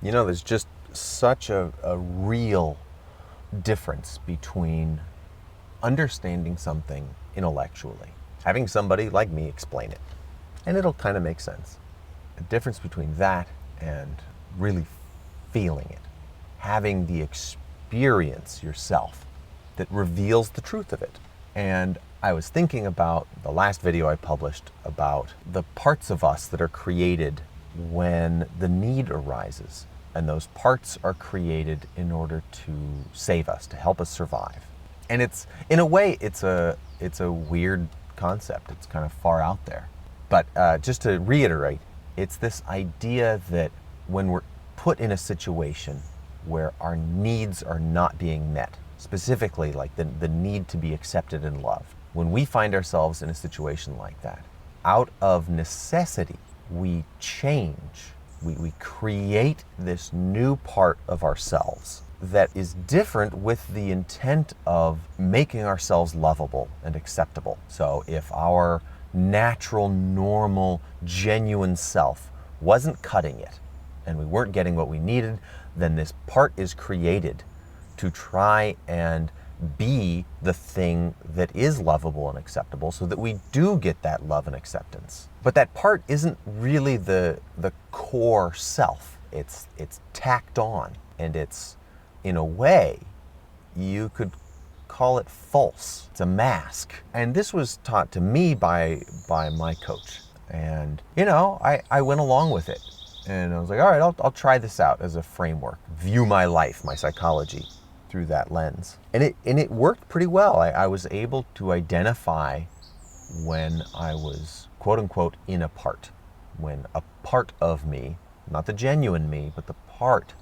You know, there's just such a real difference between understanding something intellectually, having somebody like me explain it, and it'll kind of make sense. The difference between that and really feeling it, having the experience yourself that reveals the truth of it. And I was thinking about the last video I published about the parts of us that are created when the need arises. And those parts are created in order to save us, to help us survive. And it's, in a way, it's a weird concept. It's kind of far out there. But just to reiterate, it's this idea that when we're put in a situation where our needs are not being met, specifically like the need to be accepted and loved, when we find ourselves in a situation like that, out of necessity, we change. We create this new part of ourselves that is different with the intent of making ourselves lovable and acceptable. So if our natural, normal, genuine self wasn't cutting it and we weren't getting what we needed, then this part is created to try and be the thing that is lovable and acceptable so that we do get that love and acceptance. But that part isn't really the core self. It's tacked on, and it's, in a way, you could call it false. It's a mask. And this was taught to me by my coach. And, you know, I went along with it. And I was like, all right, I'll try this out as a framework, view my life, my psychology through that lens. And it worked pretty well. I was able to identify when I was, quote unquote, in a part. When a part of me, not the genuine me, but the part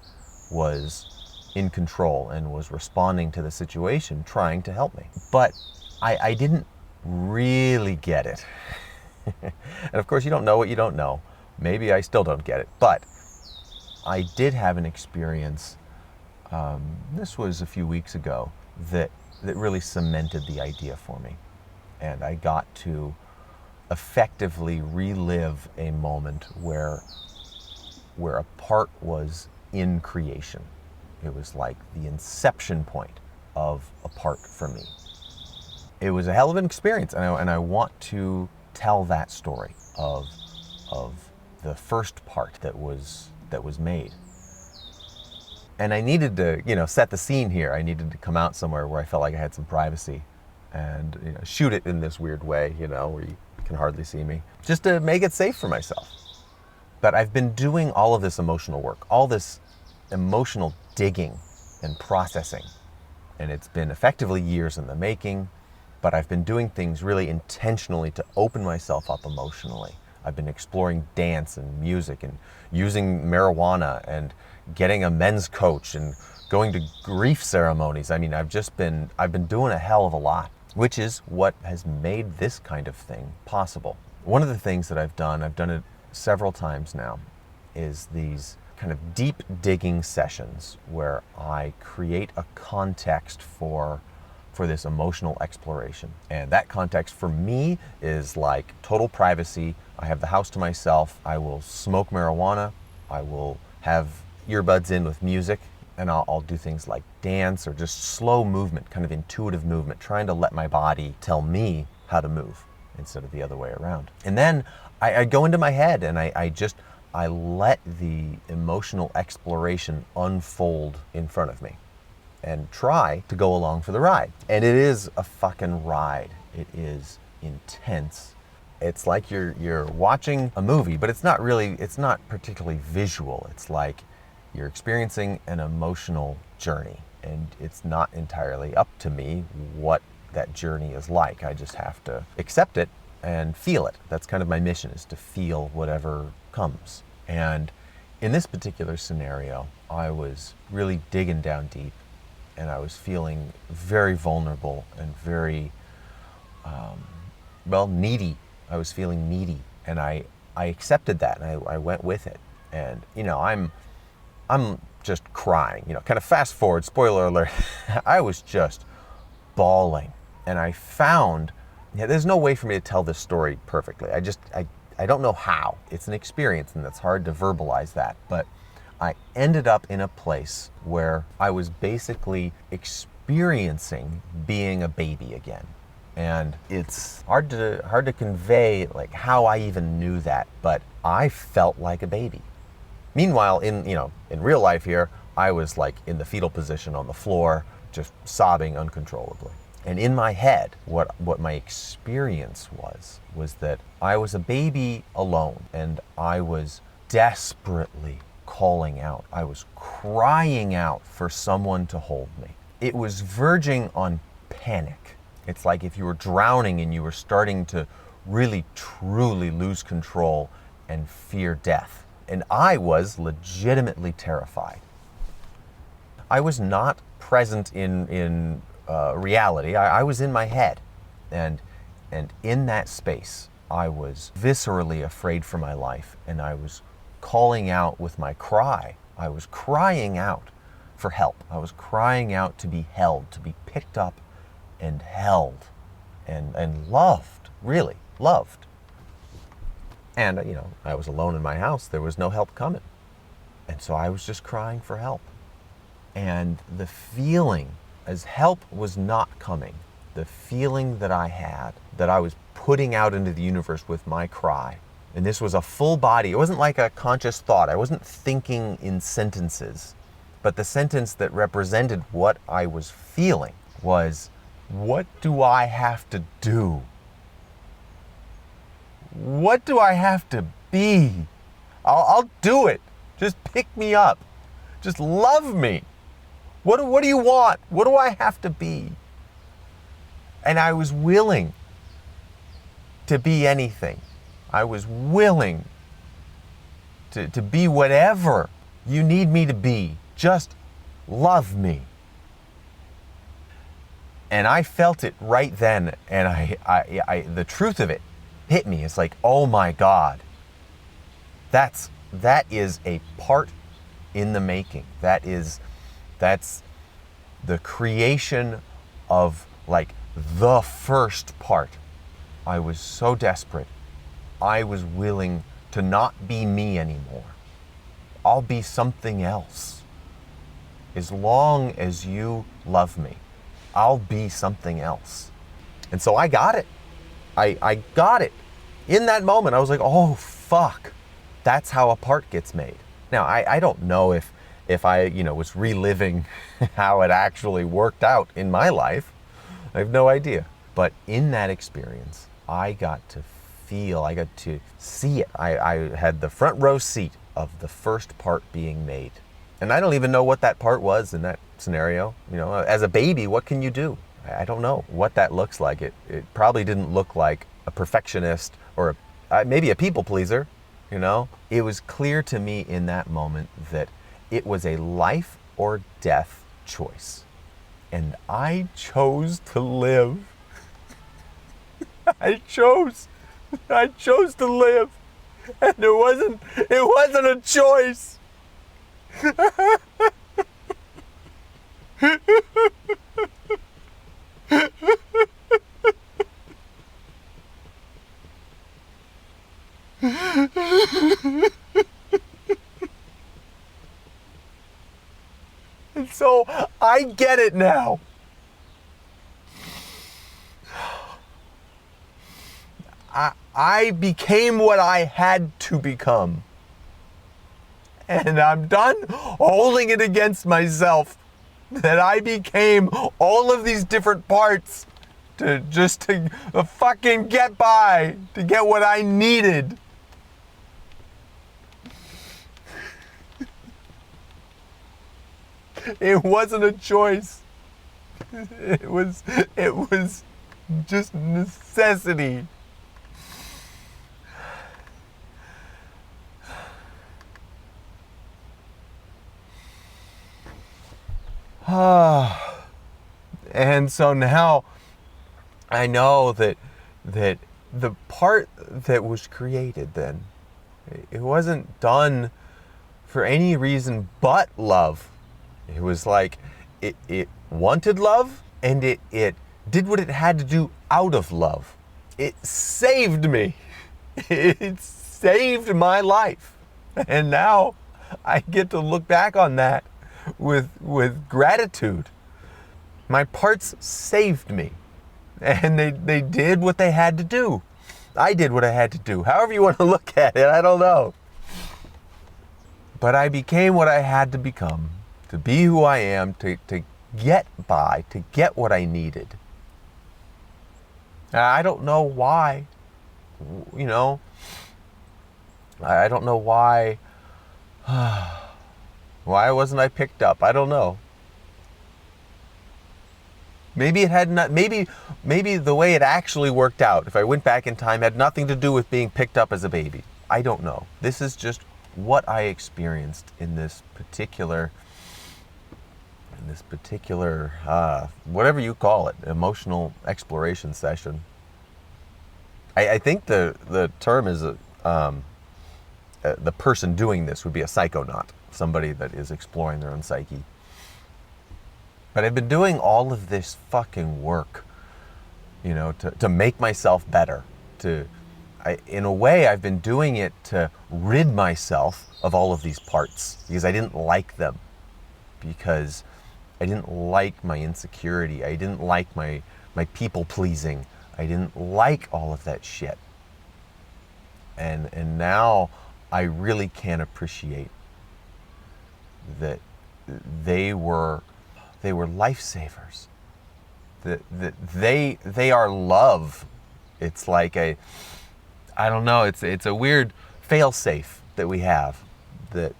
was in control and was responding to the situation, trying to help me. But I didn't really get it. And of course, you don't know what you don't know. Maybe I still don't get it, but I did have an experience, this was a few weeks ago, that really cemented the idea for me. And I got to effectively relive a moment where a part was in creation. It was like the inception point of a part for me. It was a hell of an experience, and I want to tell that story of the first part that was made. And I needed to, you know, set the scene here. I needed to come out somewhere where I felt like I had some privacy and, you know, shoot it in this weird way, you know, where you can hardly see me, just to make it safe for myself. But I've been doing all of this emotional work, all this emotional digging and processing. And it's been effectively years in the making, but I've been doing things really intentionally to open myself up emotionally. I've been exploring dance and music and using marijuana and getting a men's coach and going to grief ceremonies. I mean, I've been doing a hell of a lot, which is what has made this kind of thing possible. One of the things that I've done it several times now, is these kind of deep digging sessions where I create a context for this emotional exploration. And that context for me is like total privacy. I have the house to myself. I will smoke marijuana. I will have earbuds in with music, and I'll do things like dance or just slow movement, kind of intuitive movement, trying to let my body tell me how to move instead of the other way around. And then I go into my head and I let the emotional exploration unfold in front of me and try to go along for the ride. And it is a fucking ride. It is intense. It's like you're watching a movie, but it's not particularly visual. It's like you're experiencing an emotional journey, and it's not entirely up to me what that journey is like. I just have to accept it and feel it. That's kind of my mission, is to feel whatever comes. And in this particular scenario, I was really digging down deep, and I was feeling very vulnerable and very, needy. I was feeling needy, and I accepted that, and I went with it. And, you know, I'm just crying, you know, kind of fast forward, spoiler alert, I was just bawling. And I found, there's no way for me to tell this story perfectly. I don't know how. It's an experience, and it's hard to verbalize that. But I ended up in a place where I was basically experiencing being a baby again. And it's hard to convey like how I even knew that, but I felt like a baby. Meanwhile, in real life here, I was like in the fetal position on the floor, just sobbing uncontrollably. And in my head, what my experience was that I was a baby alone, and I was desperately calling out. I was crying out for someone to hold me. It was verging on panic. It's like if you were drowning and you were starting to really, truly lose control and fear death. And I was legitimately terrified. I was not present in reality. I was in my head. And in that space, I was viscerally afraid for my life. And I was calling out with my cry. I was crying out for help. I was crying out to be held, to be picked up and held and loved, really loved. And, I was alone in my house. There was no help coming. And so I was just crying for help. And the feeling, as help was not coming, the feeling that I had, that I was putting out into the universe with my cry, and this was a full body. It wasn't like a conscious thought. I wasn't thinking in sentences. But the sentence that represented what I was feeling was, what do I have to do? What do I have to be? I'll do it. Just pick me up. Just love me. What do you want? What do I have to be? And I was willing to be anything. I was willing to be whatever you need me to be. Just love me. And I felt it right then, and I the truth of it hit me. It's like, oh my God, that is a part in the making. That's the creation of like the first part. I was so desperate. I was willing to not be me anymore. I'll be something else. As long as you love me, I'll be something else. And so I got it. I got it. In that moment, I was like, oh, fuck. That's how a part gets made. Now, I don't know if I, was reliving how it actually worked out in my life. I have no idea. But in that experience, I got to feel, I got to see it. I had the front row seat of the first part being made. And I don't even know what that part was in that scenario. As a baby, what can you do? I don't know what that looks like. It probably didn't look like a perfectionist or maybe a people pleaser, It was clear to me in that moment that it was a life or death choice. And I chose to live. I chose to live. And it wasn't a choice. And so I get it now. I became what I had to become. And I'm done holding it against myself that I became all of these different parts to fucking get by, to get what I needed. It wasn't a choice. It was just necessity. And so now I know that the part that was created then, it wasn't done for any reason but love. It was like it wanted love, and it did what it had to do out of love. It saved me. It saved my life. And now I get to look back on that with gratitude. My parts saved me, and they did what they had to do. I did what I had to do. However you want to look at it, I don't know. But I became what I had to become, to be who I am, to get by, to get what I needed. And I don't know why, you know, I don't know why wasn't I picked up? I don't know. Maybe it had not, maybe the way it actually worked out, if I went back in time, had nothing to do with being picked up as a baby. I don't know. This is just what I experienced in this particular, whatever you call it, emotional exploration session. I think the term is the person doing this would be a psychonaut, somebody that is exploring their own psyche. But I've been doing all of this fucking work, you know, to make myself better. In a way, I've been doing it to rid myself of all of these parts because I didn't like them. Because I didn't like my insecurity. I didn't like my people pleasing. I didn't like all of that shit. And now I really can appreciate that they were lifesavers. That they are love. It's like I don't know, it's a weird fail-safe that we have, that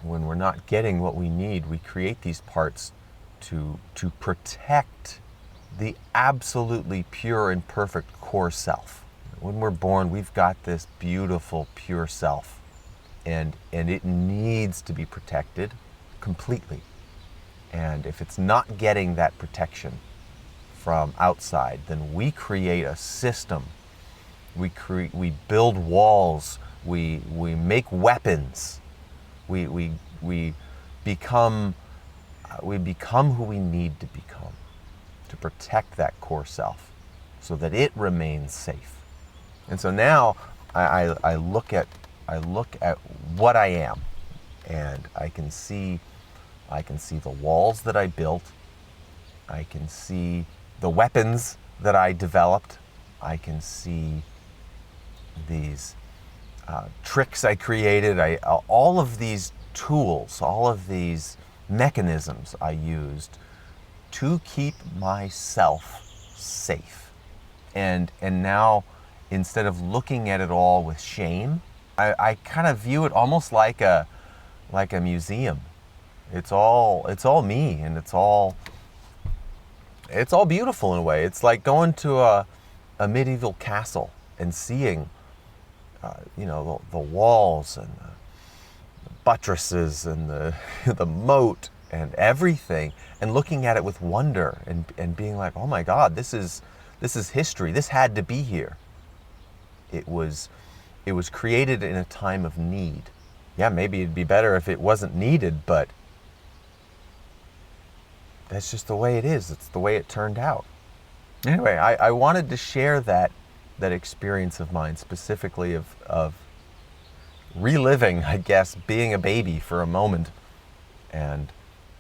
when we're not getting what we need, we create these parts to protect the absolutely pure and perfect core self. When we're born, we've got this beautiful pure self, and it needs to be protected completely. And if it's not getting that protection from outside, then we create a system. We build walls. We make weapons. We become who we need to become to protect that core self, so that it remains safe. And so now I look at what I am, and I can see the walls that I built. I can see the weapons that I developed. I can see these tricks I created. All of these tools, all of these mechanisms I used to keep myself safe. And now, instead of looking at it all with shame, I kind of view it almost like a museum. It's all me, and it's all beautiful in a way. It's like going to a medieval castle and seeing the walls and the buttresses and the moat and everything, and looking at it with wonder and being like, oh my God, this is history. This had to be here. It was created in a time of need. Yeah, maybe it'd be better if it wasn't needed, but that's just the way it is. It's the way it turned out. Anyway, I wanted to share that experience of mine, specifically of reliving, I guess, being a baby for a moment, and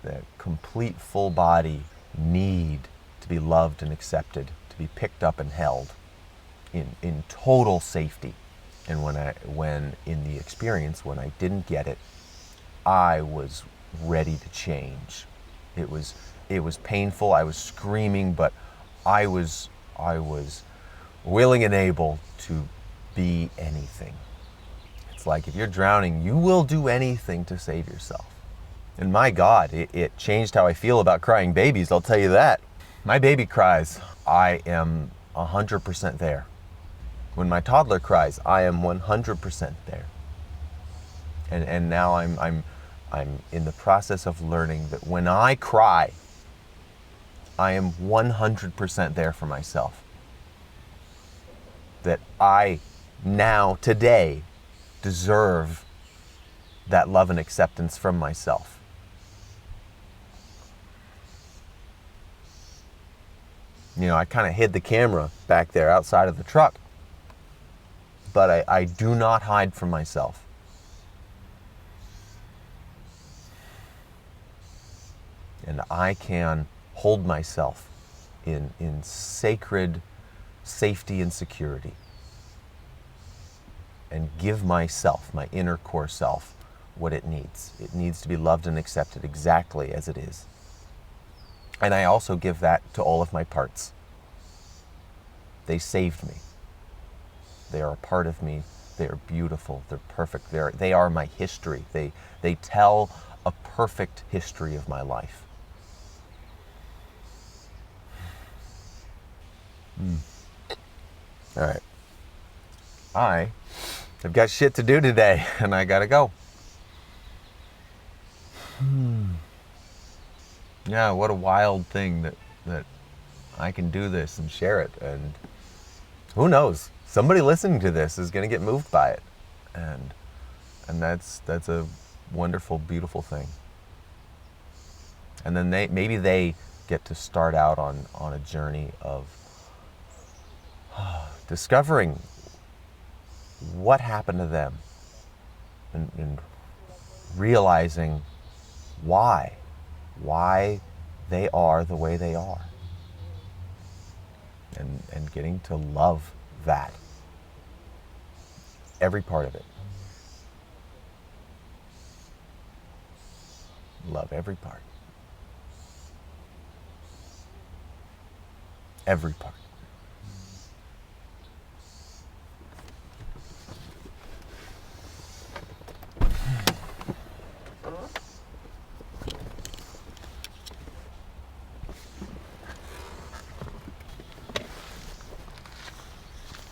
that complete full body need to be loved and accepted, to be picked up and held in total safety. And when in the experience, when I didn't get it, I was ready to change. It was painful. I was screaming, but I was willing and able to be anything. It's like, if you're drowning, you will do anything to save yourself. And my God, it changed how I feel about crying babies, I'll tell you that. My baby cries, I am 100% there. When my toddler cries, I am 100% there. And now I'm in the process of learning that when I cry, I am 100% there for myself. That I now, today, deserve that love and acceptance from myself. You know, I kind of hid the camera back there outside of the truck, but I do not hide from myself. and I can hold myself in sacred safety and security and give myself, my inner core self, what it needs. It needs to be loved and accepted exactly as it is. And I also give that to all of my parts. They saved me. They are a part of me. They are beautiful. They're perfect. They are my history. They tell a perfect history of my life. All right. I have got shit to do today, and I gotta go. Yeah, what a wild thing that I can do this and share it, and who knows? Somebody listening to this is gonna get moved by it, and that's a wonderful, beautiful thing. And then maybe they get to start out on a journey of discovering what happened to them and realizing why they are the way they are, and getting to love that, every part of it. Love every part. Every part.